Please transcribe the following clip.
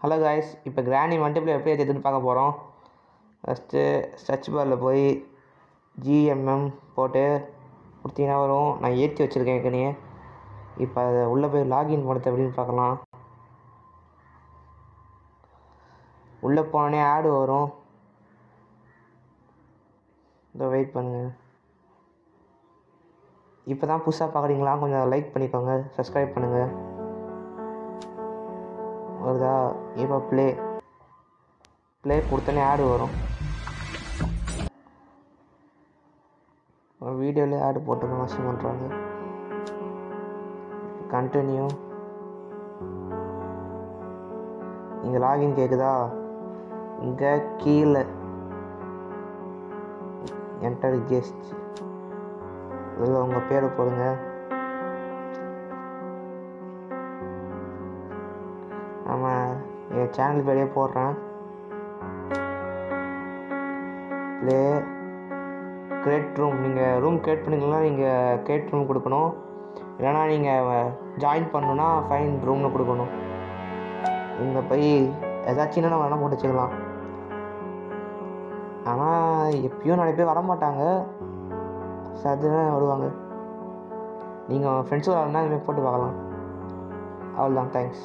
Hello guys, இப்போ கிராணி multiplayer எப்படி ஏற்றுன்னு பார்க்க போகிறோம். ஃபஸ்ட்டு சர்ச் பாரில் போய் ஜிஎம்எம் போட்டு கொடுத்தீங்கன்னா வரும். நான் ஏற்றி வச்சுருக்கேன் ஏற்கனவே. இப்போ அதை உள்ளே போய் லாகின் பண்ணுறது எப்படின்னு பார்க்கலாம். உள்ளே போனோடனே ஆடு வரும். இதை வெயிட் பண்ணுங்கள். இப்போ தான் புதுசாக பார்க்குறீங்களா, கொஞ்சம் லைக் பண்ணிக்கோங்க, சப்ஸ்கிரைப் பண்ணுங்கள். வருதா? இப்போ ப்ளே கொடுத்தோன்னே ஆடு வரும். வீடியோவிலே ஆடு போட்டு வாஷிங் பண்ணுறாங்க. கண்டினியூ. இங்கே லாகின் கேட்குதா? இங்கே கீழே என்டர் கெஸ்ட் இதில் உங்கள் பேரை போடுங்க. ஆமாம், என் சேனல் பேரையே போடுறேன். Play create room. நீங்கள் ரூம் கிரியேட் பண்ணிங்கன்னா நீங்கள் கிரியேட் ரூம் கொடுக்கணும். இல்லைனா நீங்கள் ஜாயின் பண்ணணுன்னா ஃபைன் ரூம்னு கொடுக்கணும். இங்கே போய் ஏதாச்சும் நம்ம வேணால் போட்டு வச்சுக்கலாம். ஆனால் எப்பயும் நிறைய பேர் வரமாட்டாங்க, சதுன்னு வருவாங்க. நீங்கள் ஃப்ரெண்ட்ஸோட வரணுன்னா இதுமாதிரி போட்டு பார்க்கலாம். அவ்வளோதான். தேங்க்ஸ்.